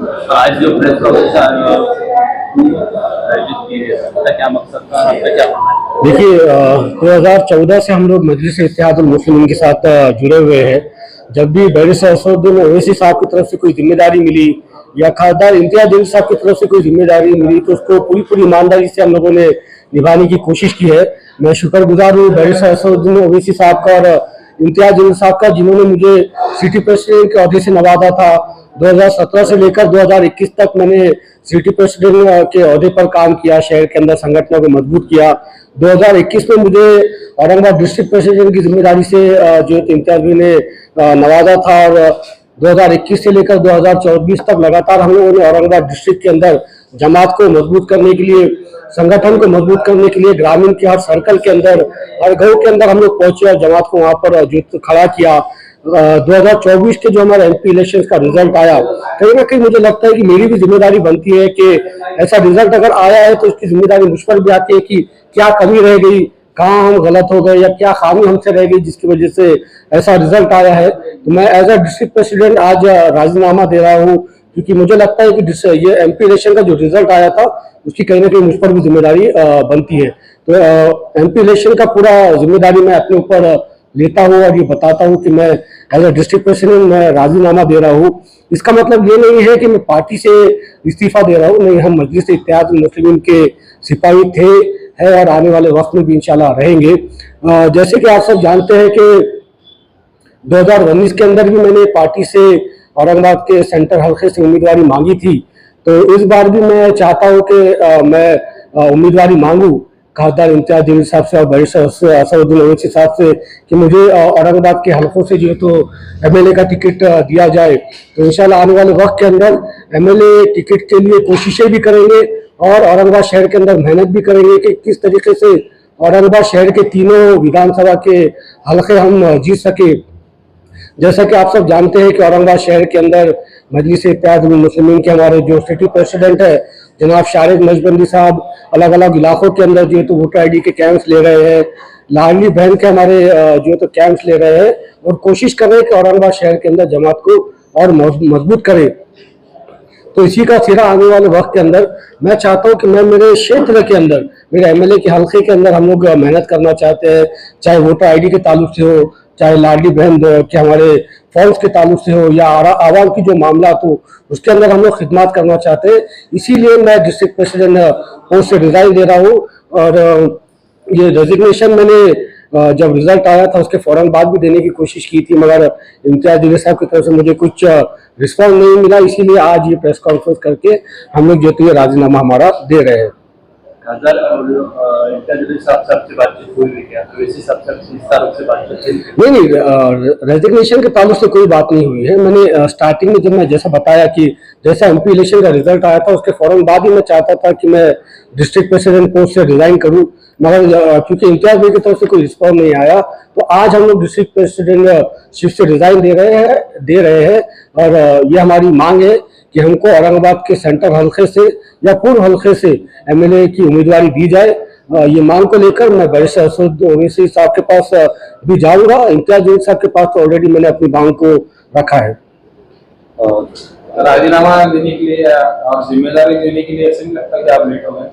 आज जो press conference आयोजित की है, उसका क्या मकसद था, आपका क्या मानना है? देखिए, 2014 से हम लोग मजलिस इत्तेहादुल मुस्लिमीन के साथ जुड़े हुए हैं। जब भी बैरिस्टर असदुद्दीन ओवैसी साहब की तरफ से कोई जिम्मेदारी मिली या खासदार इम्तियाज जलील साहब की तरफ से कोई जिम्मेदारी मिली तो उसको पूरी पूरी ईमानदारी से हम लोगों ने निभाने की कोशिश की है। मैं शुक्रगुजार हूँ बैरिस्टर असदुद्दीन ओवैसी साहब का और इम्तियाज जलील साहब का, जिन्होंने मुझे सिटी प्रेसिडेंट के अहदे से नवाजा था। 2017 से लेकर 2021 तक मैंने सिटी प्रेसिडेंट के अहदे पर काम किया, शहर के अंदर संगठनों को मजबूत किया। 2021 में मुझे औरंगाबाद डिस्ट्रिक्ट प्रेसिडेंट की जिम्मेदारी से जो इम्तियाज भाई ने नवाजा था और 2021 से लेकर 2024 तक लगातार हम लोगों ने औरंगाबाद डिस्ट्रिक्ट के अंदर जमात को मजबूत करने के लिए, संगठन को मजबूत करने के लिए ग्रामीण के हर सर्कल के अंदर, हर गाँव के अंदर हम लोग पहुंचे और जमात को वहां पर जो खड़ा किया। 2024 के जो हमारे एमपी इलेक्शन का रिजल्ट आया, कहीं ना कहीं मुझे लगता है कि मेरी भी जिम्मेदारी बनती है कि ऐसा रिजल्ट अगर आया है तो उसकी जिम्मेदारी मुझ पर भी आती है कि क्या कमी रह गई, कहाँ हम गलत हो गए या क्या खामी हमसे रह गई जिसकी वजह से ऐसा रिजल्ट आया है। तो मैं एज अ डिस्ट्रिक्ट प्रेसिडेंट आज राजीनामा दे रहा हूँ, क्योंकि मुझे लगता है कि ये एमपी इलेक्शन का जो रिजल्ट आया था उसकी कहीं ना कहीं मुझ पर भी जिम्मेदारी बनती है। तो एमपी इलेक्शन का पूरा जिम्मेदारी मैं अपने ऊपर लेता हूँ और ये बताता हूँ कि मैं एज अ डिस्ट्रिक्ट प्रेसिडेंट मैं राजीनामा दे रहा हूँ। इसका मतलब ये नहीं है कि मैं पार्टी से इस्तीफा दे रहा हूँ, नहीं, हम मजलिस इत्तेहादुल मुस्लिमीन के सिपाही थे, है और आने वाले वक्त में भी इंशाल्लाह रहेंगे। जैसे कि आप सब जानते हैं कि 2019 के अंदर भी मैंने पार्टी से औरंगाबाद के सेंटर हल्के से उम्मीदवारी मांगी थी, तो इस बार भी मैं चाहता हूँ कि मैं उम्मीदवारी मांगूं खासदार इम्तियाज जलील साहब से और बैरिस्टर असदुद्दीन ओवैसी साहब से कि मुझे औरंगाबाद के हल्कों से जो है तो एमएलए का टिकट दिया जाए। तो इंशाल्लाह आने वाले वक्त के अंदर एमएलए टिकट के लिए कोशिशें भी करेंगे और औरंगाबाद शहर के अंदर मेहनत भी करेंगे कि किस तरीके से औरंगाबाद शहर के तीनों विधानसभा के हल्के हम जीत सके। जैसा कि आप सब जानते हैं कि औरंगाबाद शहर के अंदर मजलिस इत्तेहादुल मुस्लिमीन के हमारे जो सिटी प्रेसिडेंट है जनाब शारिद नजबंदी साहब अलग अलग इलाकों के अंदर जो है तो वोटर आईडी के कैंप्स ले रहे हैं, लाडली बहन के हमारे जो है तो कैंप्स ले रहे हैं और कोशिश कर रहे हैं कि औरंगाबाद शहर के अंदर जमात को और मजबूत करें। तो इसी का सिरा आने वाले वक्त के अंदर मैं चाहता हूं कि मैं मेरे क्षेत्र के अंदर, मेरे एमएलए के हल्के के अंदर हम लोग मेहनत करना चाहते हैं, चाहे वोटर आईडी के ताल्लुक से हो, चाहे लाडली बहन के हमारे फॉर्म्स के ताल्लुक से हो या आवाम की जो मामला हो उसके अंदर हम लोग खिदमत करना चाहते हैं। इसीलिए मैं डिस्ट्रिक्ट प्रेसिडेंट पोस्ट से रिजाइन दे रहा हूँ और ये रेजिग्नेशन मैंने जब रिजल्ट आया था उसके फौरन बाद भी देने की कोशिश की थी, मगर इम्तियाज जलील साहब की तरफ से मुझे कुछ रिस्पॉन्स नहीं मिला, इसीलिए आज ये प्रेस कॉन्फ्रेंस करके हम लोग जो तो ये राजीनामा हमारा दे रहे हैं। नहीं, रेजिग्नेशन के ताल्लुक से कोई बात नहीं हुई है। मैंने स्टार्टिंग में जब मैं जैसा बताया कि जैसा एमपी इलेक्शन का रिजल्ट आया था उसके फौरन बाद ही मैं चाहता था कि मैं डिस्ट्रिक्ट प्रेसिडेंट पोस्ट से रिजाइन करूं, मगर क्योंकि इम्तियाज भाई की तरफ से कोई रिस्पॉन्स नहीं आया तो आज हम लोग डिस्ट्रिक्ट प्रेसिडेंट शिफ्ट से रिजाइन दे रहे हैं और ये हमारी मांग है कि हमको औरंगाबाद के सेंटर हल्के से या पूर्व हल्के से एमएलए की उम्मीदवारी दी जाए। ये मांग को लेकर मैं बैरिस्टर असदुद्दीन ओवैसी साहब के पास भी जाऊंगा। इम्तियाज जलील साहब के पास तो ऑलरेडी मैंने अपनी मांग को रखा है। राजीनामा देने के लिए और जिम्मेदारी देने के लिए ऐसे नहीं लगता कि आप लेट हो गए?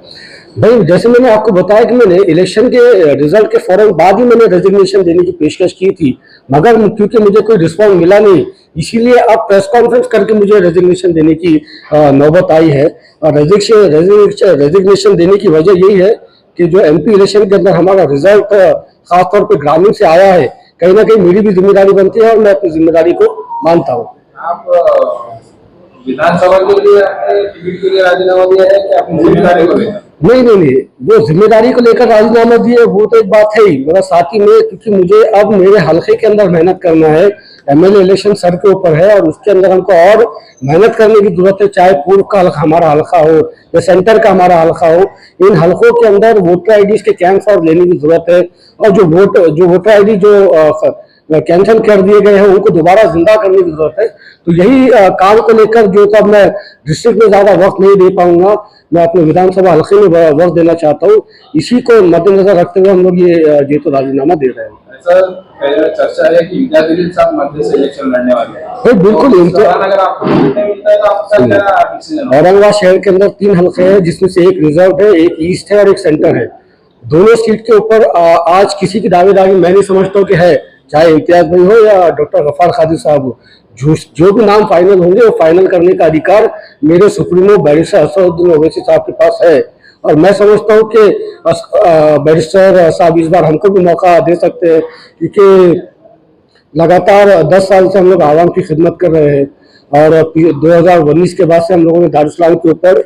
भाई, जैसे मैंने आपको बताया कि मैंने इलेक्शन के रिजल्ट के फौरन बाद ही मैंने रेजिग्नेशन देने की पेशकश की थी, मगर क्योंकि मुझे कोई रिस्पॉन्स मिला नहीं, इसीलिए अब प्रेस कॉन्फ्रेंस करके मुझे रेजिग्नेशन देने की नौबत आई है। और रेजिग्नेशन देने की वजह यही है कि जो एमपी इलेक्शन के अंदर हमारा रिजल्ट खासतौर पर ग्रामीण से आया है, कहीं ना कहीं मेरी भी जिम्मेदारी बनती है और मैं अपनी जिम्मेदारी को मानता हूँ। आप विधानसभा के लिए टिकट के लिए राजीनामा दिया है कि अपनी जिम्मेदारी को लेकर? नहीं, वो जिम्मेदारी को लेकर राजीनामा दिए वो तो एक बात है ही, मगर साथ ही में क्योंकि मुझे अब मेरे हल्के के अंदर मेहनत करना है, एमएलए इलेक्शन सर के ऊपर है और उसके अंदर हमको और मेहनत करने की जरूरत है, चाहे पूर्व का हमारा हल्का हो या सेंटर का हमारा हल्का हो। इन हल्कों के अंदर वोटर आईडी के कैंप्स और लेने की जरूरत है और जो वोटर आईडी जो कैंसिल कर दिए गए हैं उनको दोबारा जिंदा करने की जरूरत है। तो यही काम को लेकर जो तो अब मैं डिस्ट्रिक्ट में ज्यादा वक्त नहीं दे पाऊंगा, मैं अपने विधानसभा हल्के में वक्त देना चाहता हूँ। इसी को मद्देनजर रखते हुए हम लोग ये तो राजीनामा दे रहे हैं। सर चर्चा है कि इम्तियाज जलील साहब मध्य से इलेक्शन लड़ने वाले हैं। तो बिल्कुल तो इस दौरान अगर आपको टिकट नहीं मिलता है तो आपका क्या डिसीजन? औरंगाबाद शहर के अंदर 3 हलके हैं, जिसमें से एक रिजर्व है, एक ईस्ट है और एक सेंटर है। दोनों सीट के ऊपर आज किसी की दावेदारी मैं नहीं समझता हूँ कि है, चाहे इम्तियाज भाई हो या डॉक्टर गफ्फार कादिर साहब हो। जो भी नाम फाइनल होंगे वो फाइनल करने का अधिकार मेरे सुप्रीमो बैरिस्टर असदुद्दीन ओवैसी साहब के पास है। और मैं समझता हूँ कि बैरिस्टर साहब इस बार हमको भी मौका दे सकते हैं, क्योंकि लगातार 10 साल से हम लोग आवाम की खिदमत कर रहे हैं। और 2019 के बाद से हम लोगों ने दारुस्सलाम के ऊपर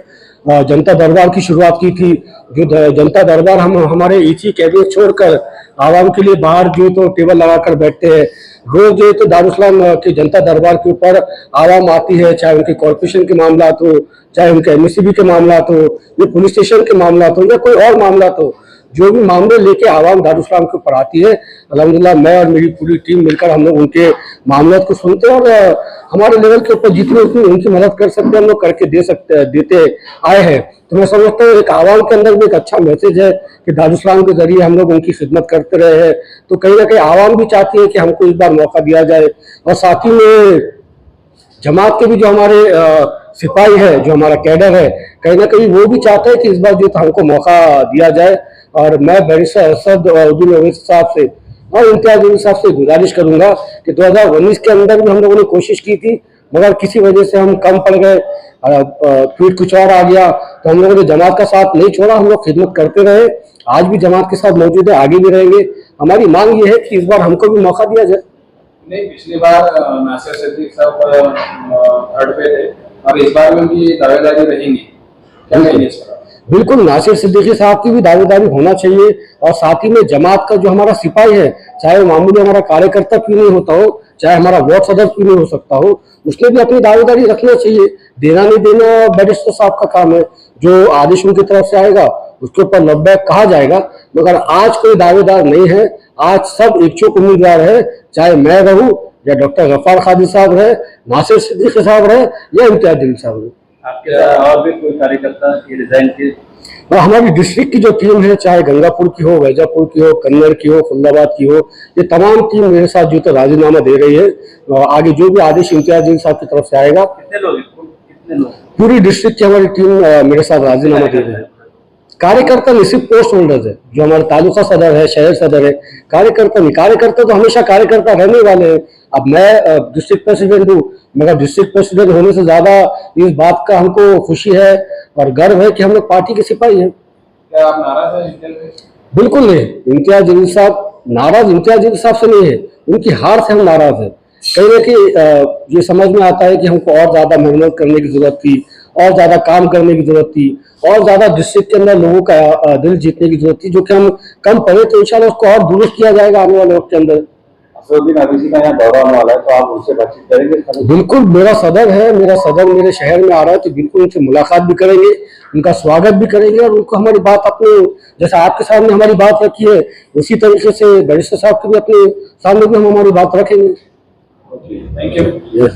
जनता दरबार की शुरुआत की थी। जो जनता दरबार हम हमारे इसी कैबिनेट छोड़कर आवाम के लिए बाहर जो तो टेबल लगाकर बैठते हैं। रोज जो तो दारुस्सलाम के जनता दरबार के ऊपर आवाम आती है, चाहे उनके कॉर्पोरेशन के मामला हो, चाहे उनके एमएससीबी के मामला हो, या पुलिस स्टेशन के मामला हो, या कोई और मामला हो, जो भी मामले लेके आवाम दारुस्सलाम के ऊपर आती है। अल्हम्दुलिल्लाह मैं और मेरी पूरी टीम मिलकर हम लोग उनके मामलों को सुनते हैं और हमारे लेवल के ऊपर जितनी उतनी उनकी मदद कर सकते हैं हम लोग करके देते आए हैं। तो मैं समझता हूँ एक आवाम के अंदर भी एक अच्छा मैसेज है कि दारुस्सलाम के जरिए हम लोग उनकी खिदमत करते रहे हैं। तो कहीं ना कहीं आवाम भी चाहती है कि हमको इस बार मौका दिया जाए। और साथ ही में जमात के भी जो हमारे सिपाही है, जो हमारा कैडर है, कहीं ना कहीं वो भी चाहता है कि इस बार जो हमको मौका दिया जाए। और मैं बैरिस्टर असदुद्दीन ओवैसी साहब से और इम्तियाज जलील साहब से गुजारिश करूंगा कि 2019 के अंदर भी हम लोगों ने कोशिश की थी, मगर किसी वजह से हम कम पड़ गए, फिर कुछ और आ गया, तो हम लोगों ने जमात का साथ नहीं छोड़ा। हम लोग खिदमत करते रहे, आज भी जमात के साथ मौजूद है, आगे भी रहेंगे। हमारी मांग ये है कि इस बार हमको भी मौका दिया जाए। नहीं, पिछली बार नासिर सिद्दीकी साहब थर्ड पे थे और इस बार में उनकी दावेदारी रहेंगी, क्या कहेंगे इस पर? बिल्कुल, नासिर सिद्दीकी साहब की भी दावेदारी होना चाहिए। और साथ ही में जमात का जो हमारा सिपाही है, चाहे वो मामूली हमारा कार्यकर्ता क्यों नहीं होता हो, चाहे हमारा वार्ड सदस्य क्यों नहीं हो सकता हो, उसने भी अपनी दावेदारी रखना चाहिए। देना नहीं देना बैरिस्टर साहब का काम है, जो आदेश उनकी तरफ से आएगा उसके ऊपर लब्बैक कहा जाएगा। मगर आज कोई दावेदार नहीं है, आज सब इच्छुक उम्मीदवार है, चाहे मैं रहूं या डॉक्टर गफ्फार कादिर साहब रहे, नासिर सिद्दीकी साहब रहे या इम्तियाज जलील साहब रहे। आपके और भी कोई कार्यकर्ता ये रिजाइन के? और हमारी डिस्ट्रिक्ट की जो टीम है, चाहे गंगापुर की हो, वैजापुर की हो, कन्नड़ की हो, खुलदाबाद की हो, ये तमाम टीम मेरे साथ जो तो राजीनामा दे रही है। और आगे जो भी आदेश इम्तियाज जलील साहब की तरफ से आएगा, कितने लोग पूरी डिस्ट्रिक्ट की हमारी टीम मेरे साथ राजीनामा दे रही है। कार्यकर्ता नहीं, सिर्फ पोस्ट होल्डर्स है, जो हमारे तालुका सदर है, शहर सदर है, कार्यकर्ता नहीं। कार्यकर्ता तो हमेशा कार्यकर्ता रहने वाले हैं। अब मैं डिस्ट्रिक्ट प्रेसिडेंट हूँ, मगर डिस्ट्रिक्ट प्रेसिडेंट होने से ज्यादा इस बात का हमको खुशी है और गर्व है कि हम लोग पार्टी के सिपाही हैं। क्या आप नाराज हैं इम्तियाज भाई? बिल्कुल नहीं, इम्तियाज जलील साहब नाराज इम्तियाज जलील साहब से नहीं है, उनकी हार से हम नाराज हैं। कहीं ना कहीं ये समझ में आता है कि हमको और ज्यादा मेहनत करने की जरूरत थी, और ज्यादा काम करने की जरूरत थी, और ज्यादा डिस्ट्रिक्ट के अंदर लोगों का दिल जीतने की जरूरत थी, जो कि हम कम पड़े। तो इंशाल्लाह उसको और दुरुस्त किया जाएगा आने वाले वक्त के अंदर। असदुद्दीन ओवैसी का यहाँ दौरा होने वाला है, तो आप उनसे बातचीत करेंगे? बिल्कुल, मेरा सदर मेरे शहर में आ रहा है, तो बिल्कुल उनसे मुलाकात भी करेंगे, उनका स्वागत भी करेंगे और उनको हमारी बात अपने जैसा आपके सामने हमारी बात रखी है, उसी तरीके से बैरिस्टर साहब की भी अपने सामने भी हम हमारी बात रखेंगे। Thank you.